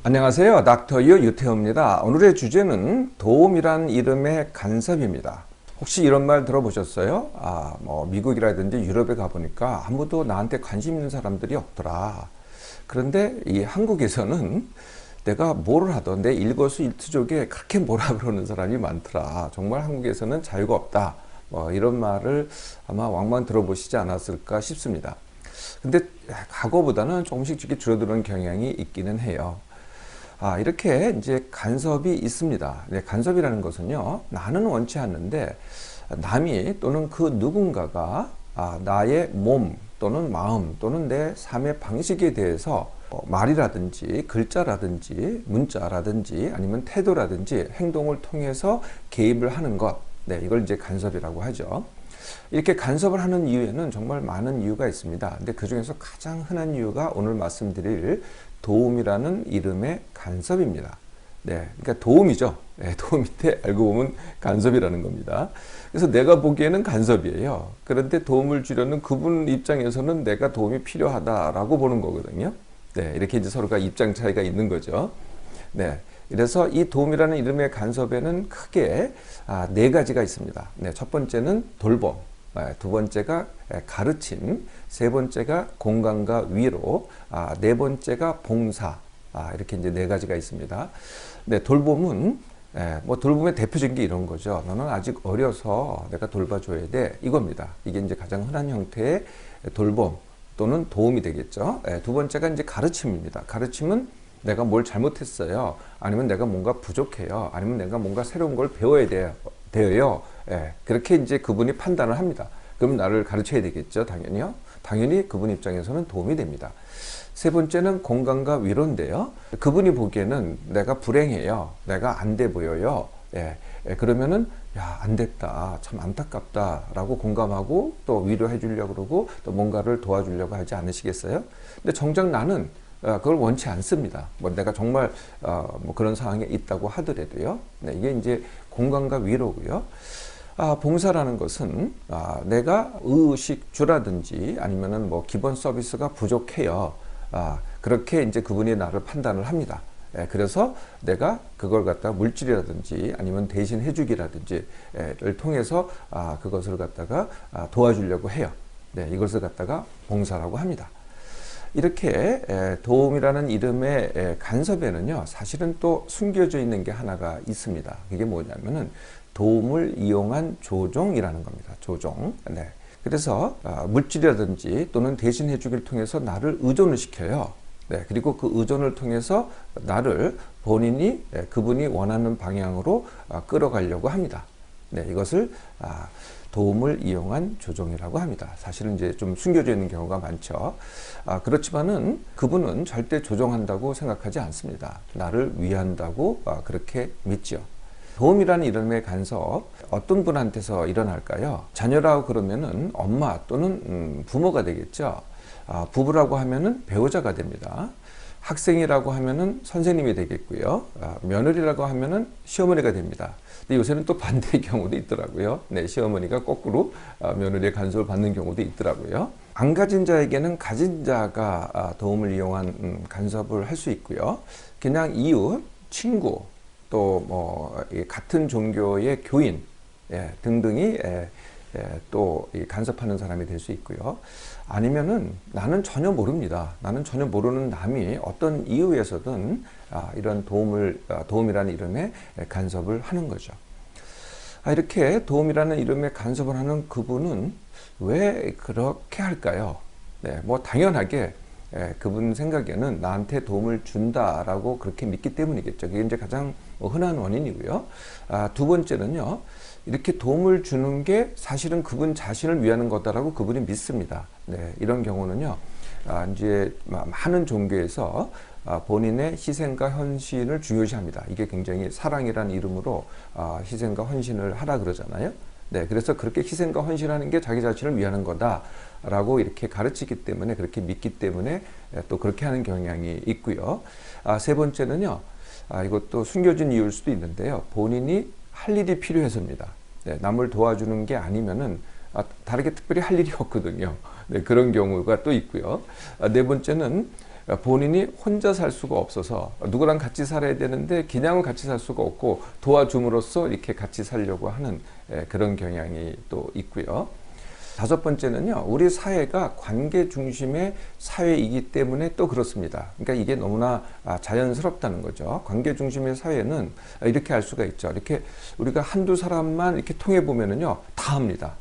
안녕하세요. 닥터 유태호입니다. 오늘의 주제는 도움이란 이름의 간섭입니다. 혹시 이런 말 들어보셨어요? 미국이라든지 유럽에 가보니까 아무도 나한테 관심 있는 사람들이 없더라. 그런데 이 한국에서는 내가 뭘 하던 내 일거수일투족에 그렇게 뭐라 그러는 사람이 많더라. 정말 한국에서는 자유가 없다. 이런 말을 아마 왕왕 들어보시지 않았을까 싶습니다. 근데 과거보다는 조금씩 줄어드는 경향이 있기는 해요. 이렇게 이제 간섭이 있습니다. 네, 간섭이라는 것은요, 나는 원치 않는데 남이 또는 그 누군가가 나의 몸 또는 마음 또는 내 삶의 방식에 대해서 말이라든지 글자라든지 문자라든지 아니면 태도라든지 행동을 통해서 개입을 하는 것, 네, 이걸 이제 간섭이라고 하죠. 이렇게 간섭을 하는 이유에는 정말 많은 이유가 있습니다. 근데 그 중에서 가장 흔한 이유가 오늘 말씀드릴 도움이라는 이름의 간섭입니다. 네, 그러니까 도움이죠. 네, 도움인데 알고 보면 간섭이라는 겁니다. 그래서 내가 보기에는 간섭이에요. 그런데 도움을 주려는 그분 입장에서는 내가 도움이 필요하다라고 보는 거거든요. 네, 이렇게 이제 서로가 입장 차이가 있는 거죠. 네, 그래서 이 도움이라는 이름의 간섭에는 크게 네 가지가 있습니다. 네, 첫 번째는 돌봄, 두 번째가 가르침, 세 번째가 공감과 위로, 네 번째가 봉사. 이렇게 이제 네 가지가 있습니다. 네, 돌봄은 돌봄의 대표적인 게 이런 거죠. 너는 아직 어려서 내가 돌봐줘야 돼. 이겁니다. 이게 이제 가장 흔한 형태의 돌봄 또는 도움이 되겠죠. 두 번째가 이제 가르침입니다. 가르침은 내가 뭘 잘못했어요. 아니면 내가 뭔가 부족해요. 아니면 내가 뭔가 새로운 걸 배워야 돼요. 그렇게 이제 그분이 판단을 합니다. 그럼 나를 가르쳐야 되겠죠. 당연히요. 당연히 그분 입장에서는 도움이 됩니다. 세 번째는 공감과 위로인데요. 그분이 보기에는 내가 불행해요. 내가 안 돼 보여요. 그러면은 안 됐다. 참 안타깝다. 라고 공감하고 또 위로해 주려고 그러고 또 뭔가를 도와주려고 하지 않으시겠어요? 근데 정작 나는 그걸 원치 않습니다. 내가 정말 그런 상황에 있다고 하더라도요. 네, 이게 이제 공감과 위로고요. 봉사라는 것은 내가 의식 주라든지 아니면은 기본 서비스가 부족해요. 그렇게 이제 그분이 나를 판단을 합니다. 그래서 내가 그걸 갖다가 물질이라든지 아니면 대신 해주기라든지를 통해서 그것을 갖다가 도와주려고 해요. 네, 이것을 갖다가 봉사라고 합니다. 이렇게 도움이라는 이름의 간섭에는요, 사실은 또 숨겨져 있는 게 하나가 있습니다. 그게 뭐냐면은 도움을 이용한 조종이라는 겁니다. 조종. 네. 그래서 물질이라든지 또는 대신 해주기를 통해서 나를 의존을 시켜요. 네. 그리고 그 의존을 통해서 나를 본인이 그분이 원하는 방향으로 끌어가려고 합니다. 네. 이것을 도움을 이용한 조종이라고 합니다. 사실은 이제 좀 숨겨져 있는 경우가 많죠. 그렇지만은 그분은 절대 조종한다고 생각하지 않습니다. 나를 위한다고 그렇게 믿죠. 도움이라는 이름의 간섭, 어떤 분한테서 일어날까요? 자녀라고 그러면은 엄마 또는 부모가 되겠죠. 부부라고 하면은 배우자가 됩니다. 학생이라고 하면은 선생님이 되겠고요. 며느리라고 하면은 시어머니가 됩니다. 근데 요새는 또 반대의 경우도 있더라고요. 네, 시어머니가 거꾸로 며느리의 간섭을 받는 경우도 있더라고요. 안 가진 자에게는 가진 자가 도움을 이용한 간섭을 할 수 있고요. 그냥 이웃, 친구, 또 같은 종교의 교인 등등이 또 간섭하는 사람이 될 수 있고요. 아니면은 나는 전혀 모릅니다. 나는 전혀 모르는 남이 어떤 이유에서든 이런 도움이라는 이름의 간섭을 하는 거죠. 이렇게 도움이라는 이름의 간섭을 하는 그분은 왜 그렇게 할까요? 네, 당연하게 그분 생각에는 나한테 도움을 준다라고 그렇게 믿기 때문이겠죠. 그게 이제 가장 흔한 원인이고요. 두 번째는요, 이렇게 도움을 주는 게 사실은 그분 자신을 위하는 거다라고 그분이 믿습니다. 네, 이런 경우는요, 이제 많은 종교에서 본인의 희생과 헌신을 중요시합니다. 이게 굉장히 사랑이라는 이름으로 희생과 헌신을 하라 그러잖아요. 네, 그래서 그렇게 희생과 헌신하는 게 자기 자신을 위하는 거다라고 이렇게 가르치기 때문에 그렇게 믿기 때문에 또 그렇게 하는 경향이 있고요. 세 번째는요, 이것도 숨겨진 이유일 수도 있는데요. 본인이 할 일이 필요해서입니다. 네, 남을 도와주는 게 아니면은 다르게 특별히 할 일이 없거든요. 네, 그런 경우가 또 있고요. 네 번째는 본인이 혼자 살 수가 없어서 누구랑 같이 살아야 되는데 그냥은 같이 살 수가 없고 도와줌으로써 이렇게 같이 살려고 하는 그런 경향이 또 있고요. 다섯 번째는요, 우리 사회가 관계 중심의 사회이기 때문에 또 그렇습니다. 그러니까 이게 너무나 자연스럽다는 거죠. 관계 중심의 사회는 이렇게 할 수가 있죠. 이렇게 우리가 한두 사람만 이렇게 통해 보면은요, 다 합니다.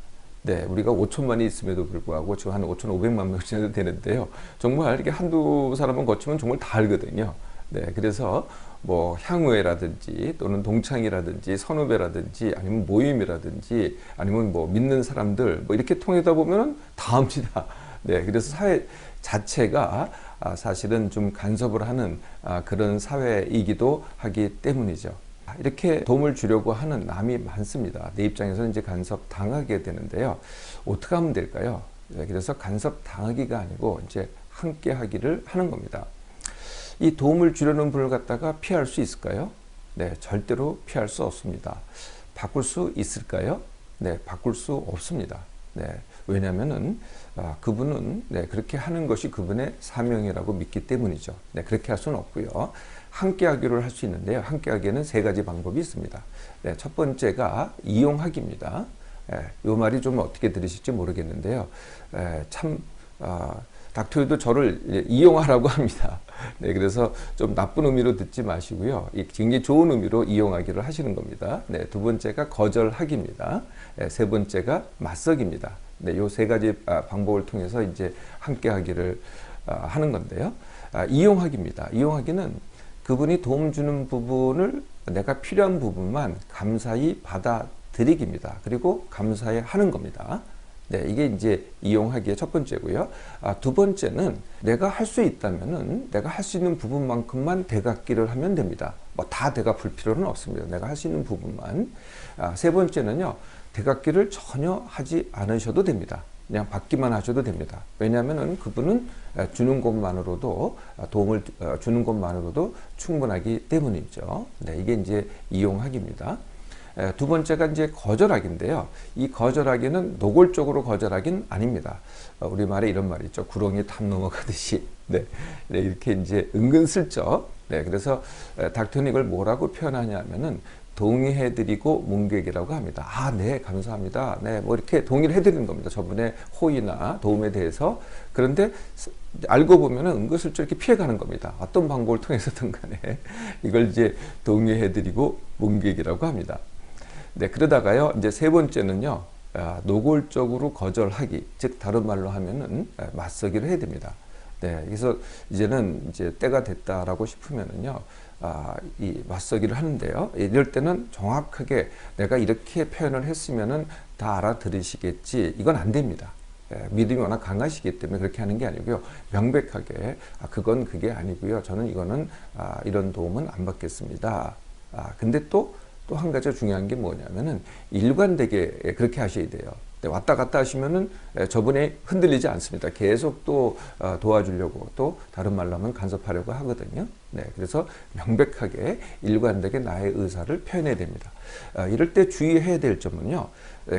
네, 우리가 5천만이 있음에도 불구하고 지금 한 5,500만 명 정도 되는데요. 정말 이렇게 한두 사람만 거치면 정말 다 알거든요. 네, 그래서 뭐 향후회라든지 또는 동창이라든지 선후배라든지 아니면 모임이라든지 아니면 뭐 믿는 사람들 뭐 이렇게 통하다 보면은 다 합니다. 네, 그래서 사회 자체가 사실은 좀 간섭을 하는 그런 사회이기도 하기 때문이죠. 이렇게 도움을 주려고 하는 남이 많습니다. 내 입장에서는 이제 간섭 당하게 되는데요. 어떻게 하면 될까요? 네, 그래서 간섭 당하기가 아니고 이제 함께 하기를 하는 겁니다. 이 도움을 주려는 분을 갖다가 피할 수 있을까요? 네, 절대로 피할 수 없습니다. 바꿀 수 있을까요? 네, 바꿀 수 없습니다. 네, 왜냐하면은 그분은 그렇게 하는 것이 그분의 사명이라고 믿기 때문이죠. 네, 그렇게 할 수는 없고요. 함께 하기를 할 수 있는데요. 함께 하기에는 세 가지 방법이 있습니다. 네, 첫 번째가 이용하기입니다. 이 말이 좀 어떻게 들으실지 모르겠는데요. 닥터유도 저를 이용하라고 합니다. 네, 그래서 좀 나쁜 의미로 듣지 마시고요. 굉장히 좋은 의미로 이용하기를 하시는 겁니다. 네, 두 번째가 거절하기입니다. 네, 세 번째가 맞서기입니다. 네, 요 세 가지 방법을 통해서 이제 함께 하기를 하는 건데요. 이용하기입니다. 이용하기는 그분이 도움 주는 부분을 내가 필요한 부분만 감사히 받아들이기입니다. 그리고 감사히 하는 겁니다. 네, 이게 이제 이용하기의 첫 번째고요. 두 번째는 내가 할 수 있다면은 내가 할 수 있는 부분만큼만 대갚기를 하면 됩니다. 뭐 다 대갚을 필요는 없습니다. 내가 할 수 있는 부분만. 세 번째는요, 대갚기를 전혀 하지 않으셔도 됩니다. 그냥 받기만 하셔도 됩니다. 왜냐하면은 그분은 주는 것만으로도 도움을 주는 것만으로도 충분하기 때문이죠. 네, 이게 이제 이용하기입니다. 두 번째가 이제 거절하기인데요. 이 거절하기는 노골적으로 거절하기는 아닙니다. 우리말에 이런 말이 있죠. 구렁이 탐 넘어가듯이. 네, 이렇게 이제 은근슬쩍. 네, 그래서 닥터는 이걸 뭐라고 표현하냐면은 동의해드리고 문객이라고 합니다. 네, 감사합니다. 네, 뭐 이렇게 동의를 해드리는 겁니다. 저분의 호의나 도움에 대해서. 그런데 알고 보면은 은근슬쩍 이렇게 피해가는 겁니다. 어떤 방법을 통해서든 간에 이걸 이제 동의해드리고 문객이라고 합니다. 네, 그러다가요, 이제 세 번째는요, 노골적으로 거절하기, 즉 다른 말로 하면은 맞서기를 해야 됩니다. 네, 그래서 이제는 이제 때가 됐다라고 싶으면은요, 이 맞서기를 하는데요. 이럴 때는 정확하게 내가 이렇게 표현을 했으면은 다 알아들으시겠지. 이건 안 됩니다. 믿음이 워낙 강하시기 때문에 그렇게 하는 게 아니고요. 명백하게 그건 그게 아니고요. 저는 이거는 이런 도움은 안 받겠습니다. 근데 또 한 가지 중요한 게 뭐냐면은 일관되게 그렇게 하셔야 돼요. 왔다 갔다 하시면은 저분이 흔들리지 않습니다. 계속 또 도와주려고 또 다른 말로 하면 간섭하려고 하거든요. 네, 그래서 명백하게 일관되게 나의 의사를 표현해야 됩니다. 이럴 때 주의해야 될 점은요.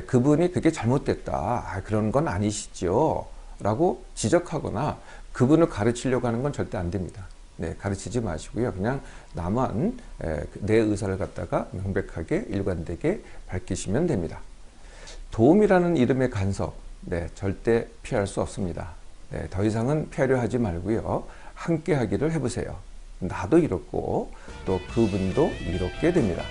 그분이 그게 잘못됐다. 그런 건 아니시죠. 라고 지적하거나 그분을 가르치려고 하는 건 절대 안 됩니다. 네, 가르치지 마시고요. 그냥 나만 내 의사를 갖다가 명백하게 일관되게 밝히시면 됩니다. 도움이라는 이름의 간섭, 네, 절대 피할 수 없습니다. 네, 더 이상은 피하려 하지 말고요. 함께 하기를 해보세요. 나도 이롭고 또 그분도 이롭게 됩니다.